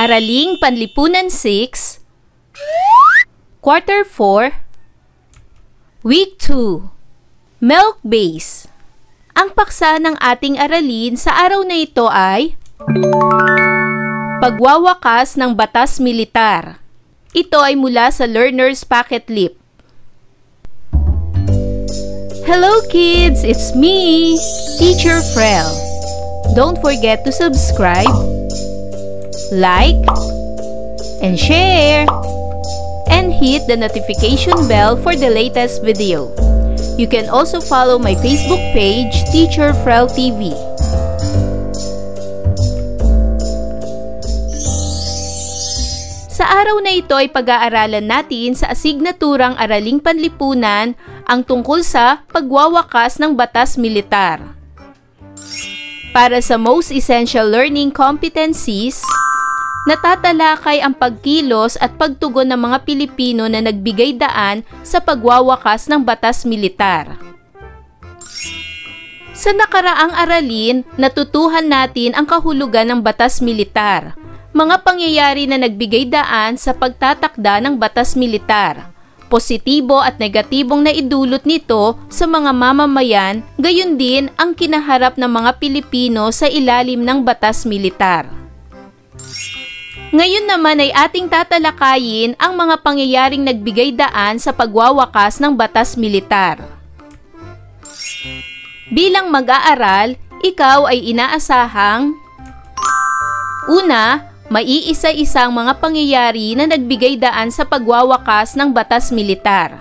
Araling Panlipunan 6, Quarter 4, Week 2, Milk Base. Ang paksa ng ating aralin sa araw na ito ay Pagwawakas ng Batas Militar. Ito ay mula sa Learner's Pocket Lip. Hello kids! It's me, Teacher Frel. Don't forget to subscribe, like, and share, and hit the notification bell for the latest video. You can also follow my Facebook page, Teacher Frel TV. Sa araw na ito ay pag-aaralan natin sa asignaturang Araling Panlipunan ang tungkol sa pagwawakas ng batas militar. Para sa most essential learning competencies, natatalakay ang pagkilos at pagtugon ng mga Pilipino na nagbigay daan sa pagwawakas ng batas militar. Sa nakaraang aralin, natutuhan natin ang kahulugan ng batas militar, mga pangyayari na nagbigay daan sa pagtatakda ng batas militar, positibo at negatibong naidulot nito sa mga mamamayan, gayon din ang kinaharap ng mga Pilipino sa ilalim ng batas militar. Ngayon naman ay ating tatalakayin ang mga pangyayaring nagbigay daan sa pagwawakas ng batas militar. Bilang mag-aaral, ikaw ay inaasahang: una, maiisa-isang mga pangyayari na nagbigay daan sa pagwawakas ng batas militar.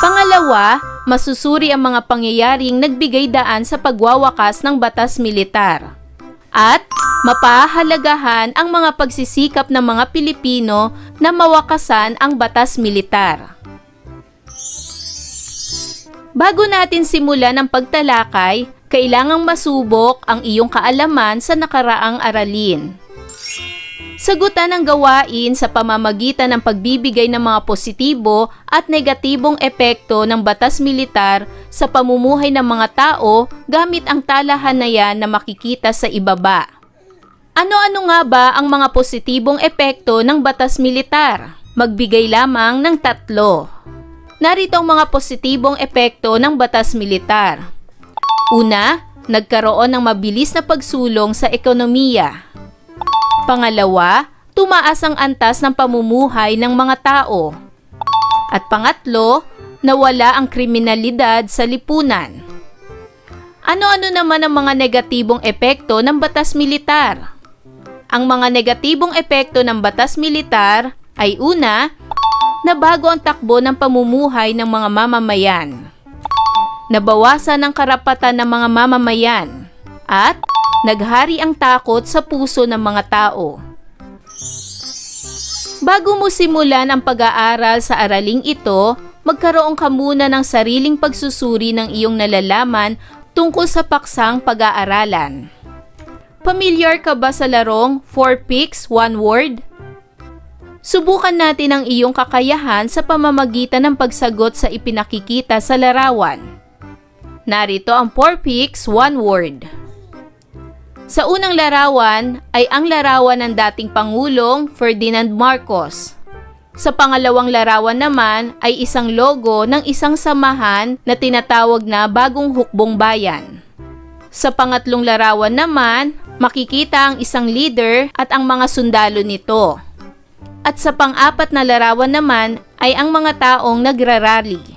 Pangalawa, masusuri ang mga pangyayaring nagbigay daan sa pagwawakas ng batas militar. At mapahalagahan ang mga pagsisikap ng mga Pilipino na mawakasan ang batas militar. Bago natin simulan ang pagtalakay, kailangang masubok ang iyong kaalaman sa nakaraang aralin. Sagutan ang gawain sa pamamagitan ng pagbibigay ng mga positibo at negatibong epekto ng batas militar sa pamumuhay ng mga tao gamit ang talahanayan na makikita sa ibaba. Ano-ano nga ba ang mga positibong epekto ng batas militar? Magbigay lamang ng 3. Narito ang mga positibong epekto ng batas militar. Una, nagkaroon ng mabilis na pagsulong sa ekonomiya. Pangalawa, tumaas ang antas ng pamumuhay ng mga tao. At pangatlo, nawala ang kriminalidad sa lipunan. Ano-ano naman ang mga negatibong epekto ng batas militar? Ang mga negatibong epekto ng batas militar ay una, nabago ang takbo ng pamumuhay ng mga mamamayan. Nabawasan ang karapatan ng mga mamamayan. At naghari ang takot sa puso ng mga tao. Bago mo simulan ang pag-aaral sa araling ito, magkaroon ka muna ng sariling pagsusuri ng iyong nalalaman tungkol sa paksang pag-aaralan. Pamilyar ka ba sa larong 4 picks, 1 word? Subukan natin ang iyong kakayahan sa pamamagitan ng pagsagot sa ipinakikita sa larawan. Narito ang 4 picks, 1 word. Sa unang larawan ay ang larawan ng dating Pangulong Ferdinand Marcos. Sa pangalawang larawan naman ay isang logo ng isang samahan na tinatawag na Bagong Hukbong Bayan. Sa pangatlong larawan naman, makikita ang isang leader at ang mga sundalo nito. At sa pang-apat na larawan naman ay ang mga taong nagrarally.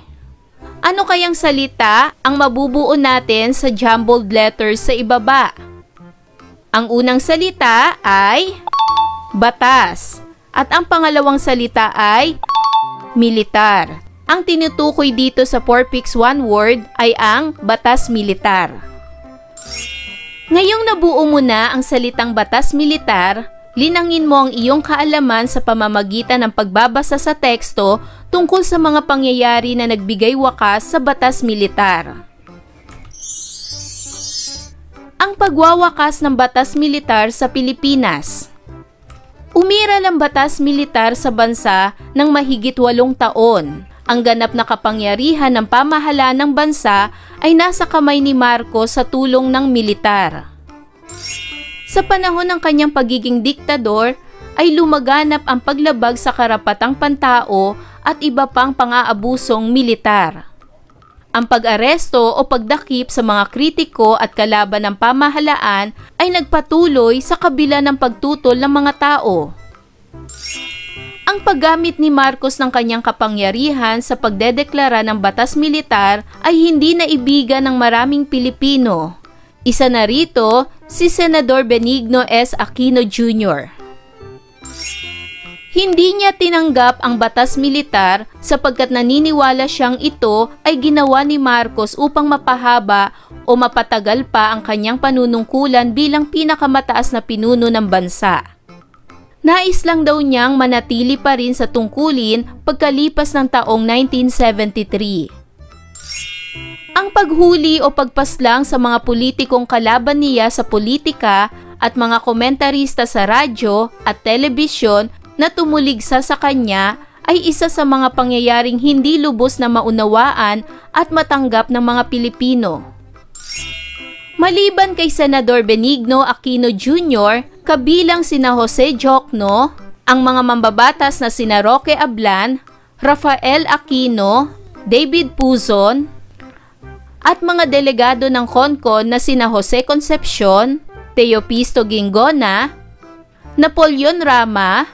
Ano kayang salita ang mabubuo natin sa jumbled letters sa ibaba? Ang unang salita ay batas at ang pangalawang salita ay militar. Ang tinutukoy dito sa 4 picks 1 word ay ang batas militar. Ngayong nabuo mo na ang salitang batas militar, linangin mo ang iyong kaalaman sa pamamagitan ng pagbabasa sa teksto tungkol sa mga pangyayari na nagbigay wakas sa batas militar. Ang pagwawakas ng batas militar sa Pilipinas. Umiral ang batas militar sa bansa ng mahigit 8 taon. Ang ganap na kapangyarihan ng pamahalaan ng bansa ay nasa kamay ni Marcos sa tulong ng militar. Sa panahon ng kanyang pagiging diktador, ay lumaganap ang paglabag sa karapatang pantao at iba pang pang-aabusong militar. Ang pag-aresto o pagdakip sa mga kritiko at kalaban ng pamahalaan ay nagpatuloy sa kabila ng pagtutol ng mga tao. Ang paggamit ni Marcos ng kanyang kapangyarihan sa pagdedeklara ng batas militar ay hindi naibigan ng maraming Pilipino. Isa na rito si Senador Benigno S. Aquino Jr. Hindi niya tinanggap ang batas militar sapagkat naniniwala siyang ito ay ginawa ni Marcos upang mapahaba o mapatagal pa ang kanyang panunungkulan bilang pinakamataas na pinuno ng bansa. Nais lang daw niyang manatili pa rin sa tungkulin pagkalipas ng taong 1973. Ang paghuli o pagpaslang sa mga politikong kalaban niya sa politika at mga komentarista sa radyo at telebisyon na tumuligsa sa kanya ay isa sa mga pangyayaring hindi lubos na maunawaan at matanggap ng mga Pilipino. Maliban kay Senador Benigno Aquino Jr., kabilang sina Jose Jocno, ang mga mambabatas na sina Roque Ablan, Rafael Aquino, David Puzon, at mga delegado ng CONCON na sina Jose Concepcion, Teopisto Gingona, Napoleon Rama,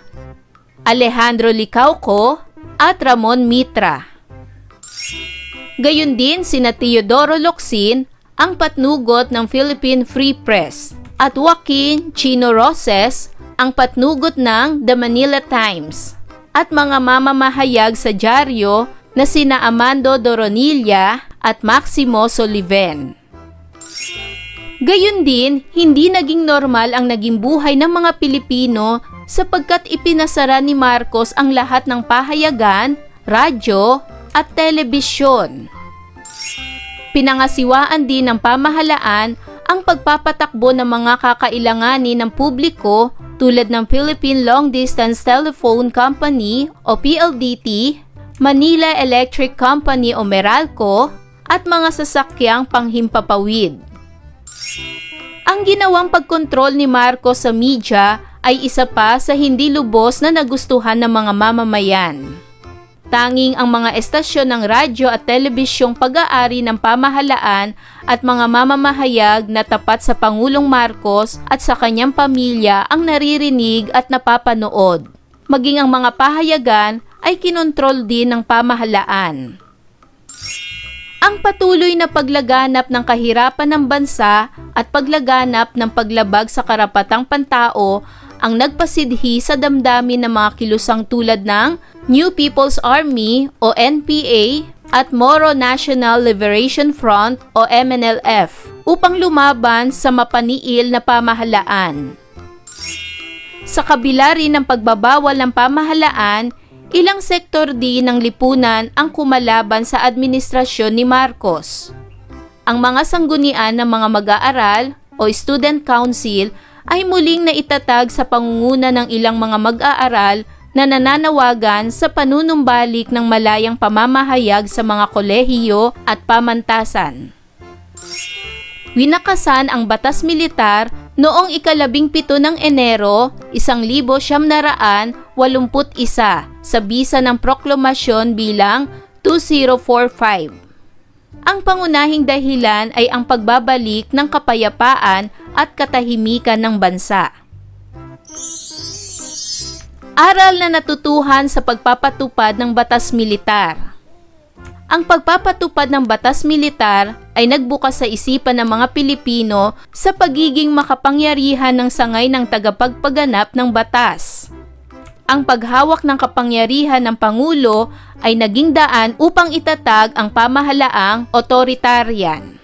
Alejandro Licauco, at Ramon Mitra. Gayun din sina Teodoro Locsin, ang patnugot ng Philippine Free Press, at Joaquin Chino Roses, ang patnugot ng The Manila Times, at mga mamamahayag sa dyaryo na sina Amando Doronilla at Maximo Soliven. Gayun din, hindi naging normal ang naging buhay ng mga Pilipino sapagkat ipinasara ni Marcos ang lahat ng pahayagan, radyo at telebisyon. Pinangasiwaan din ng pamahalaan ang pagpapatakbo ng mga kakailanganin ng publiko tulad ng Philippine Long Distance Telephone Company o PLDT, Manila Electric Company o Meralco, at mga sasakyang panghimpapawid. Ang ginawang pagkontrol ni Marcos sa media ay isa pa sa hindi lubos na nagustuhan ng mga mamamayan. Tanging ang mga estasyon ng radyo at telebisyong pag-aari ng pamahalaan at mga mamamahayag na tapat sa Pangulong Marcos at sa kanyang pamilya ang naririnig at napapanood. Maging ang mga pahayagan ay kinontrol din ng pamahalaan. Ang patuloy na paglaganap ng kahirapan ng bansa at paglaganap ng paglabag sa karapatang pantao ang nagpasidhi sa damdamin ng mga kilusang tulad ng New People's Army o NPA at Moro National Liberation Front o MNLF upang lumaban sa mapaniil na pamahalaan. Sa kabila rin ng pagbabawal ng pamahalaan, ilang sektor din ng lipunan ang kumalaban sa administrasyon ni Marcos. Ang mga sanggunian ng mga mag-aaral o Student Council ay muling naitatag sa pangunguna ng ilang mga mag-aaral na nananawagan sa panunumbalik ng malayang pamamahayag sa mga kolehiyo at pamantasan. Winakasan ang batas militar noong ika-17 ng Enero, 1981 sa bisa ng proklamasyon bilang 2045. Ang pangunahing dahilan ay ang pagbabalik ng kapayapaan at katahimikan ng bansa. Aral na natutuhan sa pagpapatupad ng batas militar. Ang pagpapatupad ng batas militar ay nagbukas sa isipan ng mga Pilipino sa pagiging makapangyarihan ng sangay ng tagapagpaganap ng batas. Ang paghawak ng kapangyarihan ng Pangulo ay naging daan upang itatag ang pamahalaang otoritarian.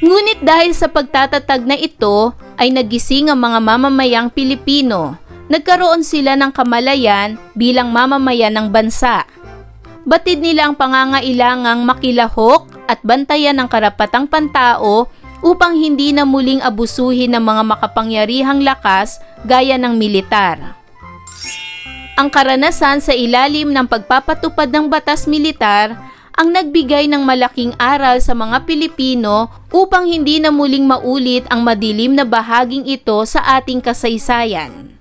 Ngunit dahil sa pagtatatag na ito ay nagising ang mga mamamayang Pilipino. Nagkaroon sila ng kamalayan bilang mamamayan ng bansa. Batid nila ang pangangailangang makilahok at bantayan ang karapatang pantao upang hindi na muling abusuhin ng mga makapangyarihang lakas gaya ng militar. Ang karanasan sa ilalim ng pagpapatupad ng batas militar ang nagbigay ng malaking aral sa mga Pilipino upang hindi na muling maulit ang madilim na bahaging ito sa ating kasaysayan.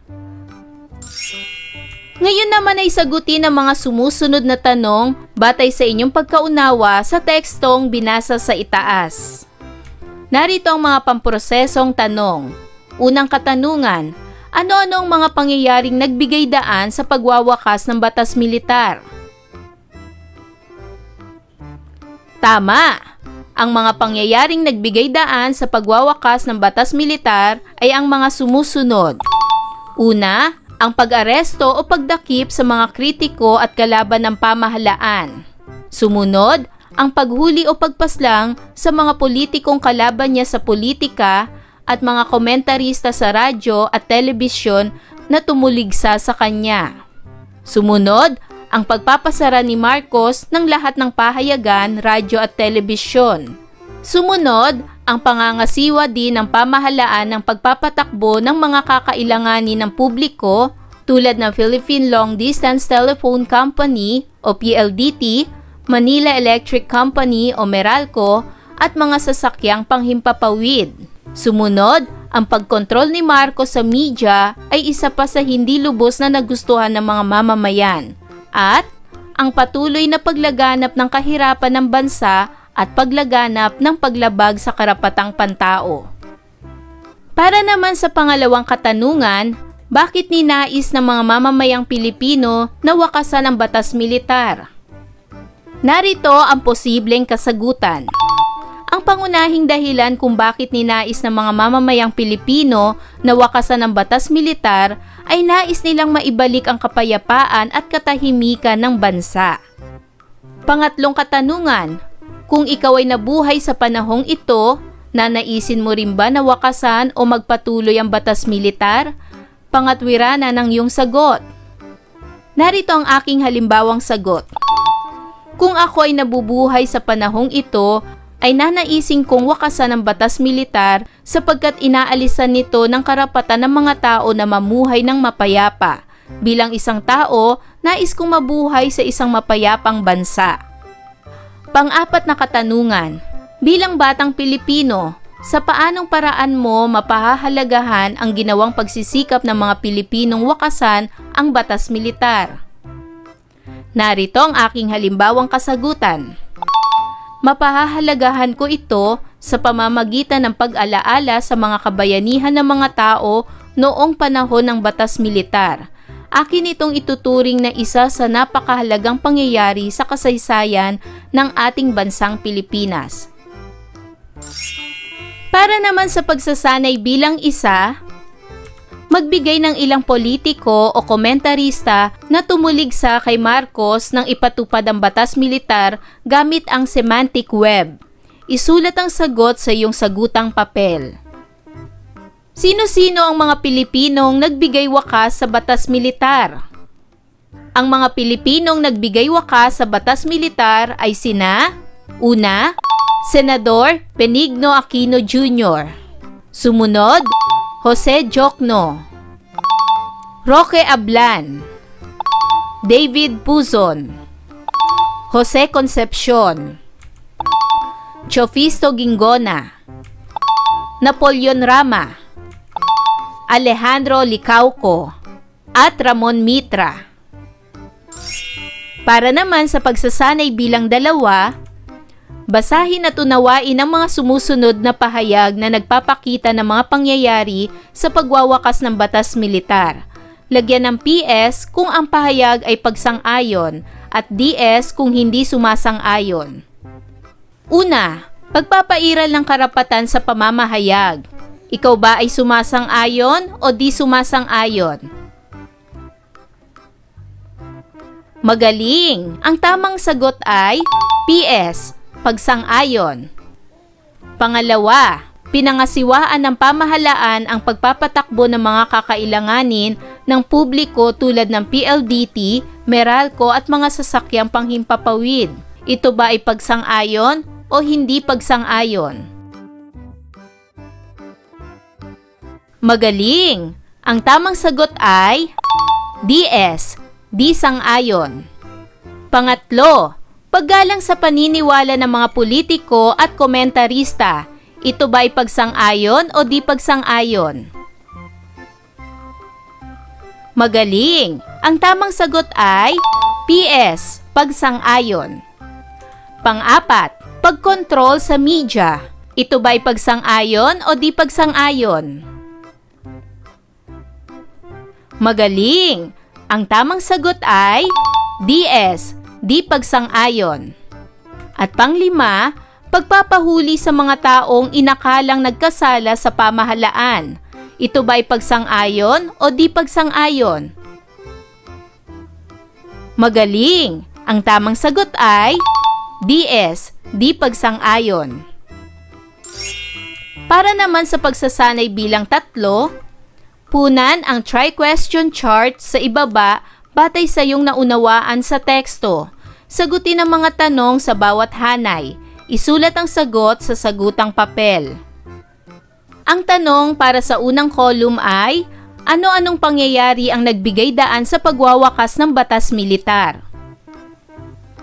Ngayon naman ay sagutin ang mga sumusunod na tanong batay sa inyong pagkaunawa sa tekstong binasa sa itaas. Narito ang mga pamprosesong tanong. Unang katanungan, ano-ano ang mga pangyayaring nagbigay daan sa pagwawakas ng batas militar? Tama! Ang mga pangyayaring nagbigay daan sa pagwawakas ng batas militar ay ang mga sumusunod. Una, ang pag-aresto o pagdakip sa mga kritiko at kalaban ng pamahalaan. Sumunod, ang paghuli o pagpaslang sa mga politikong kalaban niya sa politika at mga komentarista sa radyo at telebisyon na tumuligsa sa kanya. Sumunod, ang pagpapasara ni Marcos ng lahat ng pahayagan, radyo at telebisyon. Sumunod, ang pangangasiwa din ng pamahalaan ng pagpapatakbo ng mga kakailanganin ng publiko tulad ng Philippine Long Distance Telephone Company o PLDT, Manila Electric Company o Meralco at mga sasakyang panghimpapawid. Sumunod, ang pagkontrol ni Marcos sa media ay isa pa sa hindi lubos na nagustuhan ng mga mamamayan. At ang patuloy na paglaganap ng kahirapan ng bansa at paglaganap ng paglabag sa karapatang pantao. Para naman sa pangalawang katanungan, bakit ninais ng mga mamamayang Pilipino na wakasan ang batas militar? Narito ang posibleng kasagutan. Ang pangunahing dahilan kung bakit ninais ng mga mamamayang Pilipino na wakasan ang batas militar ay nais nilang maibalik ang kapayapaan at katahimikan ng bansa. Pangatlong katanungan, kung ikaw ay nabuhay sa panahong ito, nanaisin mo rin ba na wakasan o magpatuloy ang batas militar? Pangatwiranan ng iyong sagot. Narito ang aking halimbawang sagot. Kung ako ay nabubuhay sa panahong ito, ay nanaisin kong wakasan ang batas militar sapagkat inaalisan nito ng karapatan ng mga tao na mamuhay ng mapayapa. Bilang isang tao, nais kong mabuhay sa isang mapayapang bansa. Pang-apat na katanungan, bilang batang Pilipino, sa paanong paraan mo mapahahalagahan ang ginawang pagsisikap ng mga Pilipinong wakasan ang batas militar? Narito ang aking halimbawang kasagutan. Mapahahalagahan ko ito sa pamamagitan ng pag-alaala sa mga kabayanihan ng mga tao noong panahon ng batas militar. Akin itong ituturing na isa sa napakahalagang pangyayari sa kasaysayan ng ating bansang Pilipinas. Para naman sa pagsasanay bilang isa, magbigay ng ilang politiko o komentarista na tumuligsa kay Marcos nang ipatupad ang batas militar gamit ang semantic web. Isulat ang sagot sa iyong sagutang papel. Sino-sino ang mga Pilipinong nagbigay wakas sa batas militar? Ang mga Pilipinong nagbigay wakas sa batas militar ay sina: una, Senador Benigno Aquino Jr. Sumunod, Jose Jocno, Roque Ablan, David Puzon, Jose Concepcion, Chofisto Gingona, Napoleon Rama, Alejandro Licauco, at Ramon Mitra. Para naman sa pagsasanay bilang dalawa, basahin at unawain ang mga sumusunod na pahayag na nagpapakita ng mga pangyayari sa pagwawakas ng batas militar. Lagyan ng PS kung ang pahayag ay pagsang-ayon at DS kung hindi sumasang-ayon. Una, pagpapairal ng karapatan sa pamamahayag. Ikaw ba ay sumasang-ayon o di sumasang-ayon? Magaling! Ang tamang sagot ay PS, pagsang-ayon. Pangalawa, pinangasiwaan ng pamahalaan ang pagpapatakbo ng mga kakailanganin ng publiko tulad ng PLDT, Meralco at mga sasakyang panghimpapawid. Ito ba ay pagsang-ayon o hindi pagsang-ayon? Magaling! Ang tamang sagot ay DS, di sang-ayon. Pangatlo, paggalang sa paniniwala ng mga politiko at komentarista. Ito ba ay pagsang-ayon o di pagsang-ayon? Magaling! Ang tamang sagot ay PS, pagsang-ayon. Pang-apat, pagkontrol sa media. Ito ba'y pagsang-ayon o di pagsang-ayon? Magaling! Ang tamang sagot ay DS, di pagsang-ayon. At pang-lima, pagpapahuli sa mga taong inakalang nagkasala sa pamahalaan. Ito ba'y pagsang-ayon o di pagsang-ayon? Magaling! Ang tamang sagot ay DS, di pagsang-ayon. Para naman sa pagsasanay bilang 3, punan ang try-question chart sa ibaba batay sa iyong naunawaan sa teksto. Sagutin ang mga tanong sa bawat hanay. Isulat ang sagot sa sagutang papel. Ang tanong para sa unang column ay, ano-anong pangyayari ang nagbigay daan sa pagwawakas ng batas militar?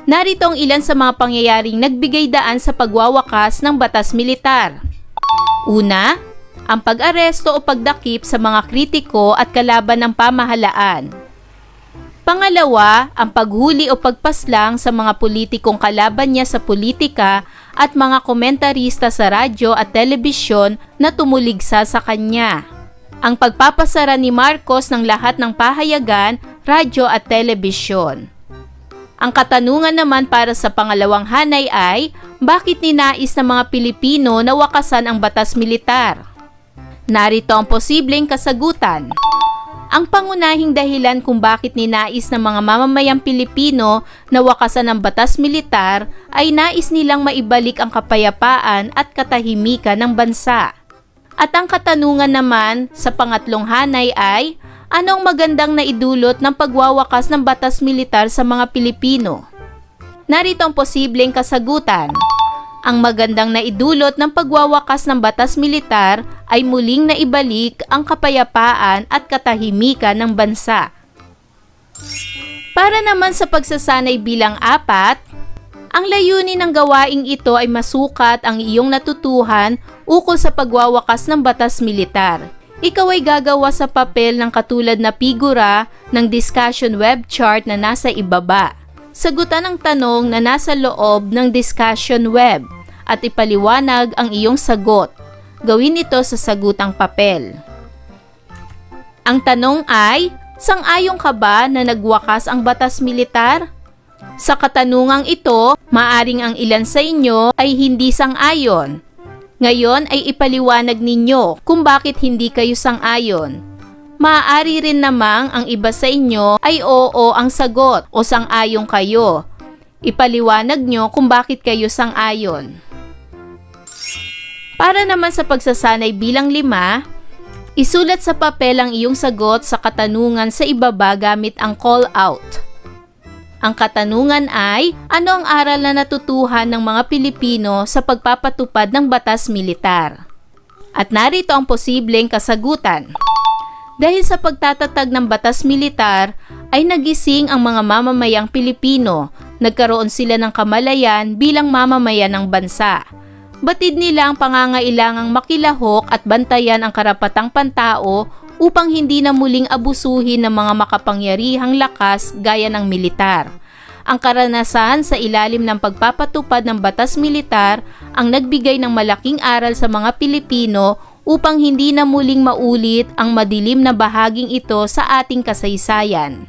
Narito ang ilan sa mga pangyayaring nagbigay daan sa pagwawakas ng batas militar. Una, ang pag-aresto o pagdakip sa mga kritiko at kalaban ng pamahalaan. Pangalawa, ang paghuli o pagpaslang sa mga politikong kalaban niya sa politika at mga komentarista sa radyo at telebisyon na tumuligsa sa kanya. Ang pagpapasara ni Marcos ng lahat ng pahayagan, radyo at telebisyon. Ang katanungan naman para sa pangalawang hanay ay, bakit ninais ng mga Pilipino na wakasan ang batas militar? Narito ang posibleng kasagutan. Ang pangunahing dahilan kung bakit ninais ng mga mamamayang Pilipino na wakasan ang batas militar ay nais nilang maibalik ang kapayapaan at katahimikan ng bansa. At ang katanungan naman sa pangatlong hanay ay, anong magandang naidulot ng pagwawakas ng batas militar sa mga Pilipino? Narito ang posibleng kasagutan. Ang magandang naidulot ng pagwawakas ng batas militar ay muling naibalik ang kapayapaan at katahimikan ng bansa. Para naman sa pagsasanay bilang 4, ang layunin ng gawaing ito ay masukat ang iyong natutuhan ukol sa pagwawakas ng batas militar. Ikaw ay gagawa sa papel ng katulad na figura ng discussion web chart na nasa ibaba. Sagutan ang tanong na nasa loob ng discussion web at ipaliwanag ang iyong sagot. Gawin ito sa sagutang papel. Ang tanong ay, sang-ayon ka ba na nagwakas ang batas militar? Sa katanungang ito, maaring ang ilan sa inyo ay hindi sang-ayon. Ngayon ay ipaliwanag ninyo kung bakit hindi kayo sang-ayon. Maaari rin namang ang iba sa inyo ay oo ang sagot o sang-ayon kayo. Ipaliwanag nyo kung bakit kayo sang-ayon. Para naman sa pagsasanay bilang 5, isulat sa papel ang iyong sagot sa katanungan sa ibaba gamit ang call-out. Ang katanungan ay, ano ang aral na natutuhan ng mga Pilipino sa pagpapatupad ng batas militar? At narito ang posibleng kasagutan. Dahil sa pagtatatag ng batas militar, ay nagising ang mga mamamayang Pilipino. Nagkaroon sila ng kamalayan bilang mamamayan ng bansa. Batid nila ang pangangailangang makilahok at bantayan ang karapatang pantao upang hindi na muling abusuhin ng mga makapangyarihang lakas gaya ng militar. Ang karanasan sa ilalim ng pagpapatupad ng batas militar ang nagbigay ng malaking aral sa mga Pilipino upang hindi na muling maulit ang madilim na bahaging ito sa ating kasaysayan.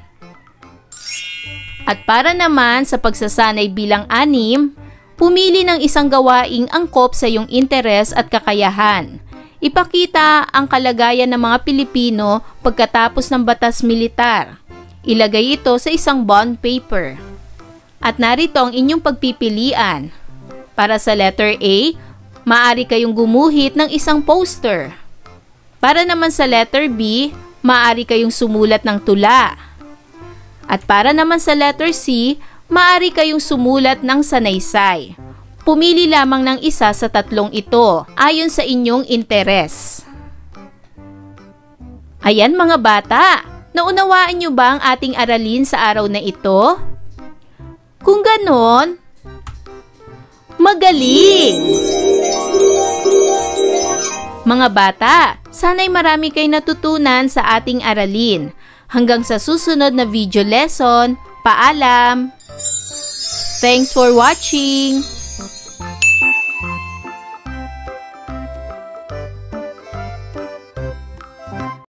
At para naman sa pagsasanay bilang 6, pumili ng isang gawaing angkop sa iyong interes at kakayahan. Ipakita ang kalagayan ng mga Pilipino pagkatapos ng batas militar. Ilagay ito sa isang bond paper. At narito ang inyong pagpipilian. Para sa letter A, maaari kayong gumuhit ng isang poster. Para naman sa letter B, maaari kayong sumulat ng tula. At para naman sa letter C, maaari kayong sumulat ng sanaysay. Pumili lamang ng isa sa tatlong ito ayon sa inyong interes. Ayan mga bata, naunawaan niyo ba ang ating aralin sa araw na ito? Kung ganon, magaling! Mga bata, sana'y marami kayo natutunan sa ating aralin. Hanggang sa susunod na video lesson, paalam! Thanks for watching!